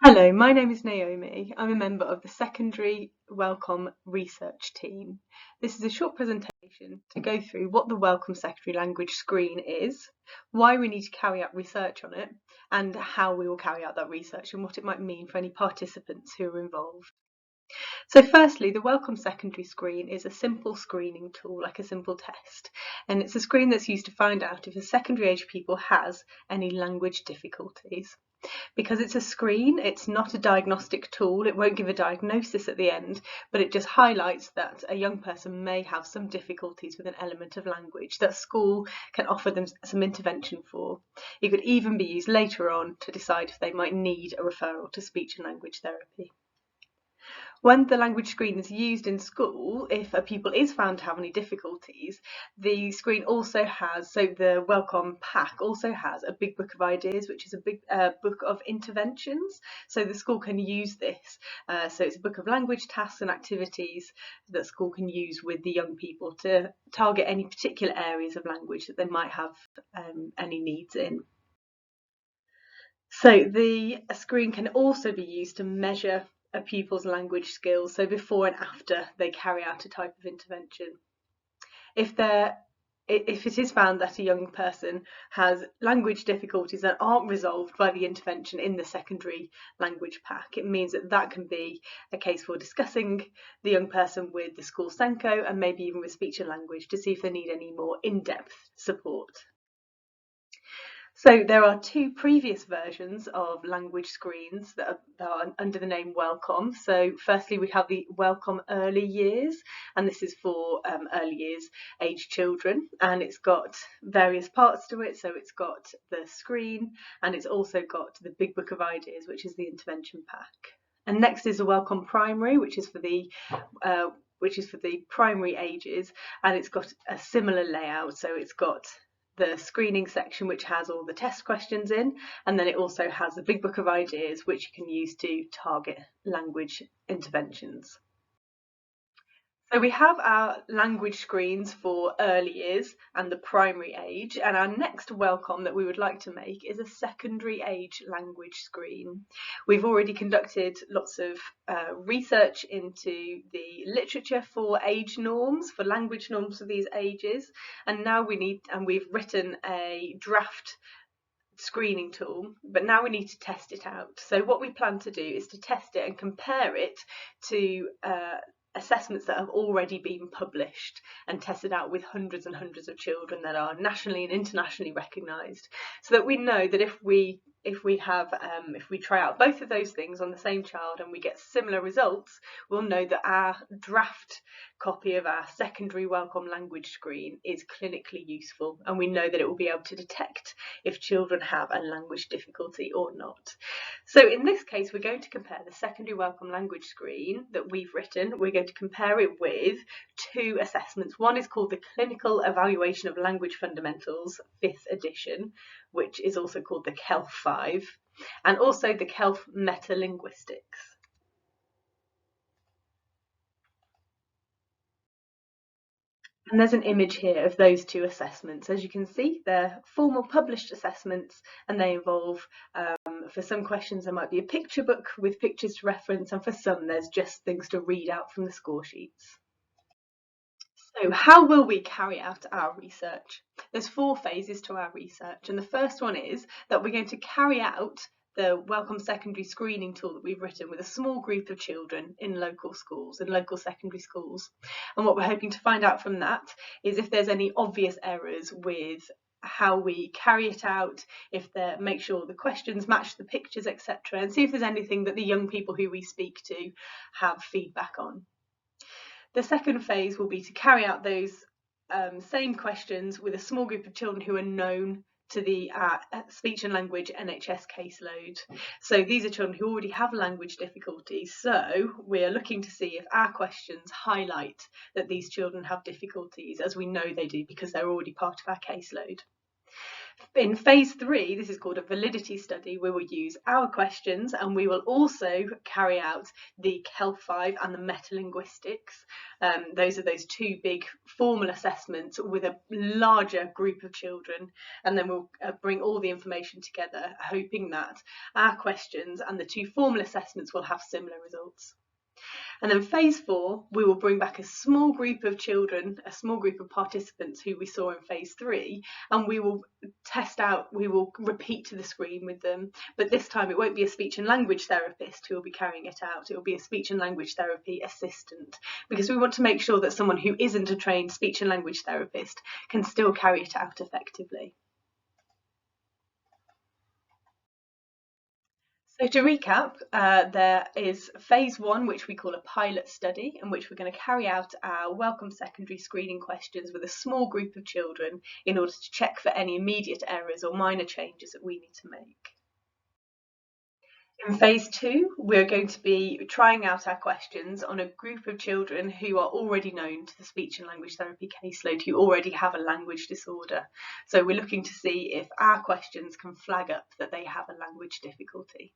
Hello, my name is Naomi. I'm a member of the secondary WellComm research team. This is a short presentation to go through what the WellComm secondary language screen is, why we need to carry out research on it, and how we will carry out that research and what it might mean for any participants who are involved. So firstly, the WellComm secondary screen is a simple screening tool, like a simple test, and it's a screen that's used to find out if a secondary age pupil has any language difficulties. Because it's a screen, it's not a diagnostic tool, it won't give a diagnosis at the end, but it just highlights that a young person may have some difficulties with an element of language that school can offer them some intervention for. It could even be used later on to decide if they might need a referral to speech and language therapy. When the language screen is used in school, if a pupil is found to have any difficulties, the screen also has, so the WellComm pack also has a big book of ideas, which is a big book of interventions. So the school can use this. So it's a book of language tasks and activities that school can use with the young people to target any particular areas of language that they might have any needs in. So the screen can also be used to measure a pupil's language skills, so before and after they carry out a type of intervention. If it is found that a young person has language difficulties that aren't resolved by the intervention in the secondary language pack, it means that that can be a case for discussing the young person with the school SENCO and maybe even with speech and language to see if they need any more in-depth support. So there are two previous versions of language screens that are under the name WellComm. So firstly, we have the WellComm Early Years, and this is for early years age children, and it's got various parts to it. So it's got the screen, and it's also got the big book of ideas, which is the intervention pack. And next is the WellComm Primary, which is for the primary ages, and it's got a similar layout. So it's got the screening section, which has all the test questions in, and then it also has the big book of ideas, which you can use to target language interventions. So we have our language screens for early years and the primary age, and our next WellComm that we would like to make is a secondary age language screen. We've already conducted lots of research into the literature for age norms, for language norms for these ages, and now we've written a draft screening tool, but now we need to test it out. So what we plan to do is to test it and compare it to assessments that have already been published and tested out with hundreds and hundreds of children that are nationally and internationally recognised, so that we know that if we try out both of those things on the same child and we get similar results, we'll know that our draft copy of our secondary WellComm language screen is clinically useful, and we know that it will be able to detect if children have a language difficulty or not. So in this case, we're going to compare the secondary WellComm language screen that we've written. We're going to compare it with two assessments. One is called the Clinical Evaluation of Language Fundamentals, 5th edition, which is also called the KELF 5, and also the KELF Metalinguistics. And there's an image here of those two assessments. As you can see, they're formal published assessments, and they involve, for some questions, there might be a picture book with pictures to reference, and for some, there's just things to read out from the score sheets. So how will we carry out our research? There's 4 phases to our research, and the first one is that we're going to carry out the WellComm secondary screening tool that we've written with a small group of children in local schools and local secondary schools. And what we're hoping to find out from that is if there's any obvious errors with how we carry it out, make sure the questions match the pictures, etc., and see if there's anything that the young people who we speak to have feedback on. The second phase will be to carry out those same questions with a small group of children who are known to the speech and language NHS caseload. So these are children who already have language difficulties. So we're looking to see if our questions highlight that these children have difficulties, as we know they do because they're already part of our caseload. In phase 3, this is called a validity study. We will use our questions, and we will also carry out the KELF 5 and the metalinguistics. Those are those two big formal assessments with a larger group of children, and then we'll bring all the information together, hoping that our questions and the two formal assessments will have similar results. And then phase 4, we will bring back a small group of children, a small group of participants who we saw in phase 3, and we will test out, we will repeat to the screen with them, but this time it won't be a speech and language therapist who will be carrying it out, it will be a speech and language therapy assistant, because we want to make sure that someone who isn't a trained speech and language therapist can still carry it out effectively. So to recap, there is phase 1, which we call a pilot study, in which we're going to carry out our WellComm secondary screening questions with a small group of children in order to check for any immediate errors or minor changes that we need to make. In phase 2, we're going to be trying out our questions on a group of children who are already known to the speech and language therapy caseload, who already have a language disorder. So we're looking to see if our questions can flag up that they have a language difficulty.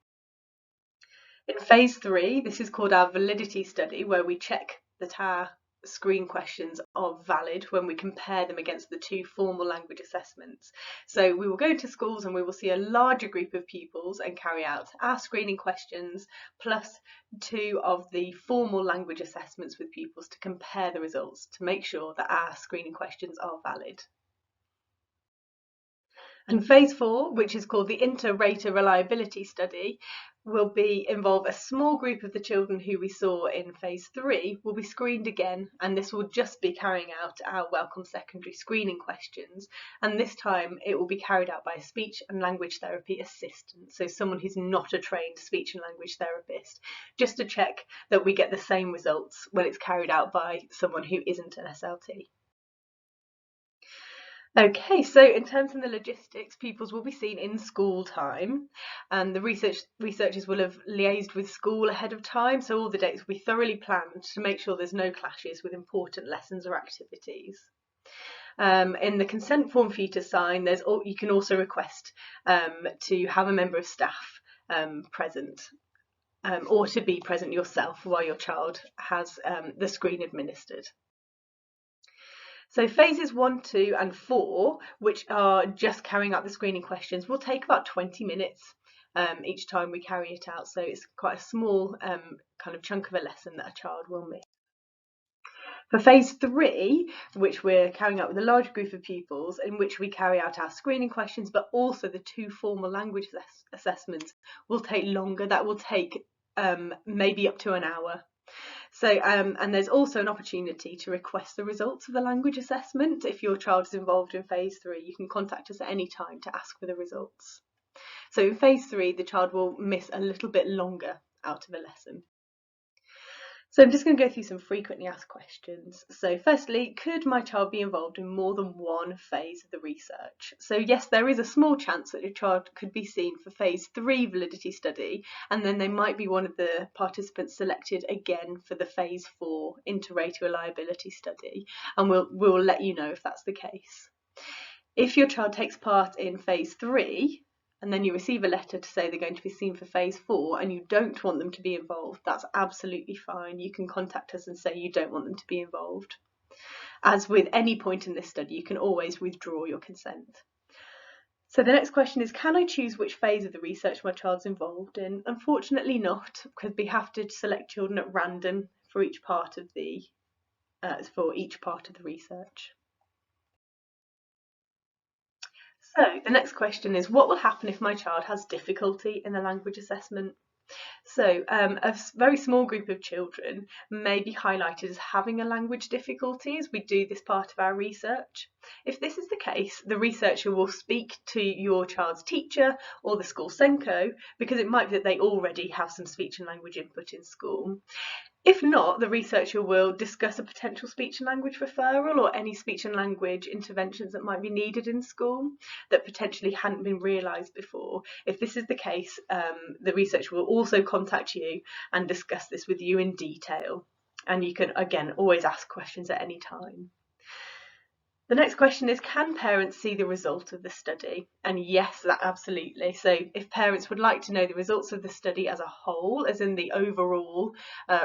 In phase 3, this is called our validity study, where we check that our screen questions are valid when we compare them against the two formal language assessments. So we will go to schools and we will see a larger group of pupils and carry out our screening questions plus 2 of the formal language assessments with pupils to compare the results to make sure that our screening questions are valid. And phase 4, which is called the inter-rater reliability study, will involve a small group of the children who we saw in phase 3 will be screened again, and this will just be carrying out our WellComm secondary screening questions, and this time it will be carried out by a speech and language therapy assistant, so someone who's not a trained speech and language therapist, just to check that we get the same results when it's carried out by someone who isn't an SLT. Okay, so in terms of the logistics, pupils will be seen in school time, and the researchers will have liaised with school ahead of time, so all the dates will be thoroughly planned to make sure there's no clashes with important lessons or activities. In the consent form for you to sign, you can also request to have a member of staff present, or to be present yourself while your child has the screen administered. So phases 1, 2 and 4, which are just carrying out the screening questions, will take about 20 minutes each time we carry it out. So it's quite a small kind of chunk of a lesson that a child will miss. For phase 3, which we're carrying out with a large group of pupils, in which we carry out our screening questions, but also the 2 formal language assessments, will take longer. That will take maybe up to an hour. So, and there's also an opportunity to request the results of the language assessment. If your child is involved in phase 3, you can contact us at any time to ask for the results. So in phase 3, the child will miss a little bit longer out of a lesson. So I'm just going to go through some frequently asked questions. So firstly, could my child be involved in more than one phase of the research? So yes, there is a small chance that your child could be seen for phase 3 validity study, and then they might be one of the participants selected again for the phase 4 inter-rater reliability study, and we'll let you know if that's the case. If your child takes part in phase 3, and then you receive a letter to say they're going to be seen for phase 4 and you don't want them to be involved, that's absolutely fine. You can contact us and say you don't want them to be involved. As with any point in this study, you can always withdraw your consent. So the next question is, can I choose which phase of the research my child's involved in? Unfortunately not, because we have to select children at random for each part of the research. So the next question is, what will happen if my child has difficulty in the language assessment? So a very small group of children may be highlighted as having a language difficulty as we do this part of our research. If this is the case, the researcher will speak to your child's teacher or the school SENCO, because it might be that they already have some speech and language input in school. If not, the researcher will discuss a potential speech and language referral or any speech and language interventions that might be needed in school that potentially hadn't been realised before. If this is the case, the researcher will also contact you and discuss this with you in detail. And you can, again, always ask questions at any time. The next question is, can parents see the result of the study? And yes, that absolutely. So if parents would like to know the results of the study as a whole, as in the overall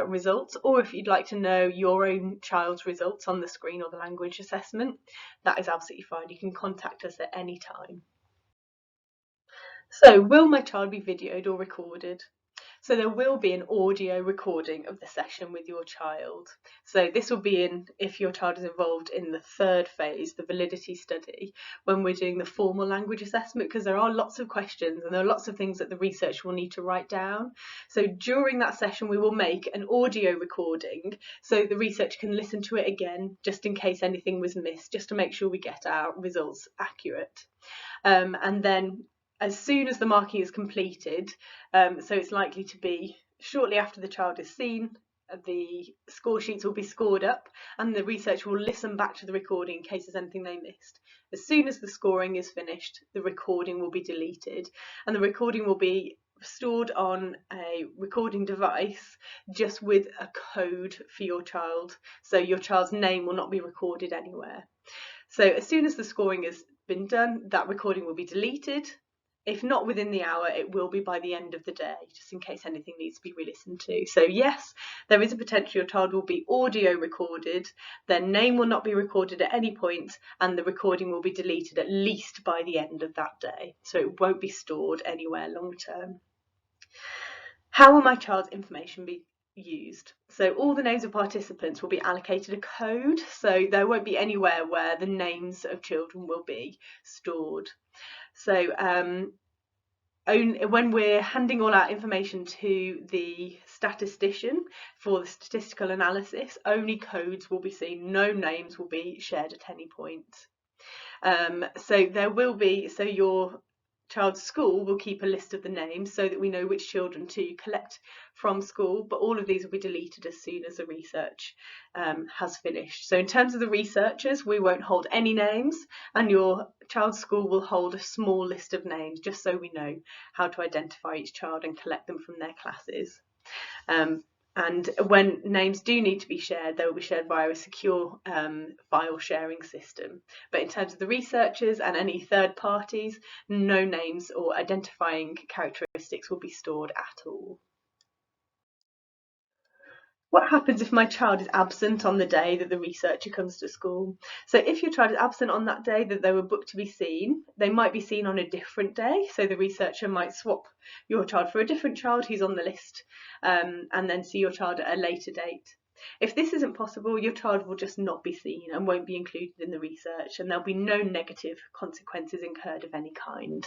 results, or if you'd like to know your own child's results on the screen or the language assessment, that is absolutely fine. You can contact us at any time. So will my child be videoed or recorded? So there will be an audio recording of the session with your child. So this will be if your child is involved in the third phase, the validity study, when we're doing the formal language assessment, because there are lots of questions and there are lots of things that the researcher will need to write down. So during that session, we will make an audio recording so the researcher can listen to it again, just in case anything was missed, just to make sure we get our results accurate. And then as soon as the marking is completed, so it's likely to be shortly after the child is seen, the score sheets will be scored up and the researcher will listen back to the recording in case there's anything they missed. As soon as the scoring is finished, the recording will be deleted and the recording will be stored on a recording device just with a code for your child, so your child's name will not be recorded anywhere. So as soon as the scoring has been done, that recording will be deleted. If not within the hour, it will be by the end of the day, just in case anything needs to be re-listened to. So yes, there is a potential your child will be audio recorded, their name will not be recorded at any point, and the recording will be deleted at least by the end of that day. So it won't be stored anywhere long term. How will my child's information be used? So all the names of participants will be allocated a code, so there won't be anywhere where the names of children will be stored. So when we're handing all our information to the statistician for the statistical analysis, only codes will be seen, no names will be shared at any point. So there will be, so your child's school will keep a list of the names so that we know which children to collect from school, but all of these will be deleted as soon as the research has finished. So in terms of the researchers, we won't hold any names, and your child's school will hold a small list of names just so we know how to identify each child and collect them from their classes. And when names do need to be shared, they will be shared via a secure file sharing system. But in terms of the researchers and any third parties, no names or identifying characteristics will be stored at all. What happens if my child is absent on the day that the researcher comes to school? So if your child is absent on that day that they were booked to be seen, they might be seen on a different day. So the researcher might swap your child for a different child who's on the list and then see your child at a later date. If this isn't possible, your child will just not be seen and won't be included in the research, and there'll be no negative consequences incurred of any kind.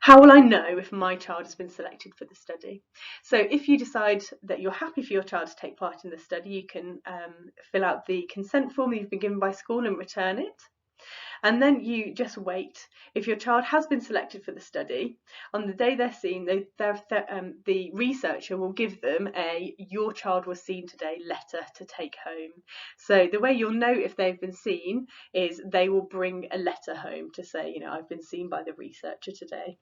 How will I know if my child has been selected for the study? So if you decide that you're happy for your child to take part in the study, you can fill out the consent form that you've been given by school and return it. And then you just wait. If your child has been selected for the study, on the day they're seen, the researcher will give them a "your child was seen today" letter to take home. So the way you'll know if they've been seen is they will bring a letter home to say, you know, I've been seen by the researcher today.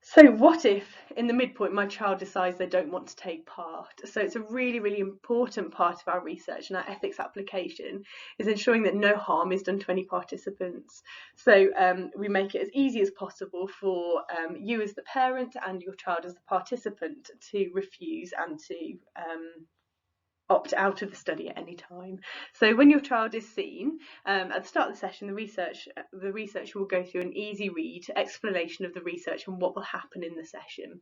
So what if in the midpoint my child decides they don't want to take part? So it's a really, really important part of our research and our ethics application is ensuring that no harm is done to any participants. So we make it as easy as possible for you as the parent and your child as the participant to refuse and to opt out of the study at any time. So when your child is seen, at the start of the session, the researcher will go through an easy read explanation of the research and what will happen in the session.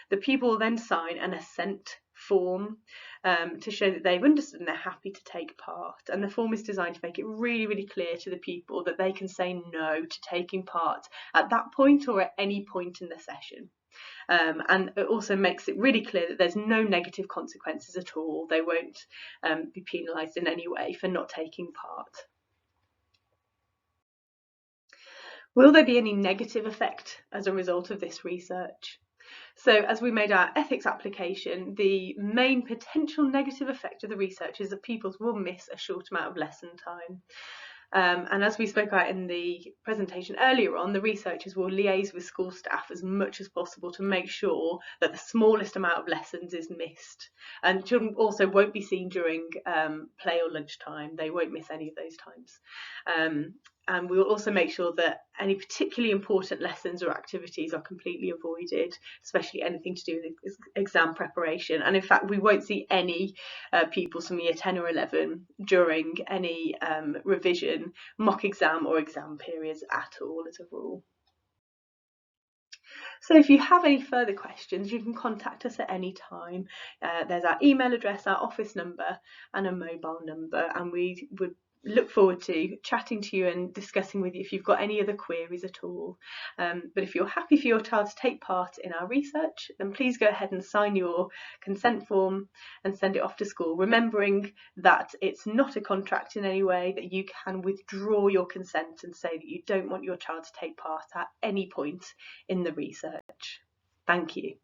The pupil will then sign an assent form to show that they've understood and they're happy to take part. And the form is designed to make it really, really clear to the pupil that they can say no to taking part at that point or at any point in the session. And it also makes it really clear that there's no negative consequences at all. They won't be penalised in any way for not taking part. Will there be any negative effect as a result of this research? So as we made our ethics application, the main potential negative effect of the research is that pupils will miss a short amount of lesson time. And as we spoke about in the presentation earlier on, the researchers will liaise with school staff as much as possible to make sure that the smallest amount of lessons is missed. And children also won't be seen during play or lunchtime. They won't miss any of those times. And we will also make sure that any particularly important lessons or activities are completely avoided, especially anything to do with exam preparation. And in fact, we won't see any pupils from year 10 or 11 during any revision, mock exam or exam periods at all, as a rule. So if you have any further questions, you can contact us at any time. There's our email address, our office number and a mobile number, and we would look forward to chatting to you and discussing with you if you've got any other queries at all. But if you're happy for your child to take part in our research, then please go ahead and sign your consent form and send it off to school, remembering that it's not a contract in any way, that you can withdraw your consent and say that you don't want your child to take part at any point in the research. Thank you.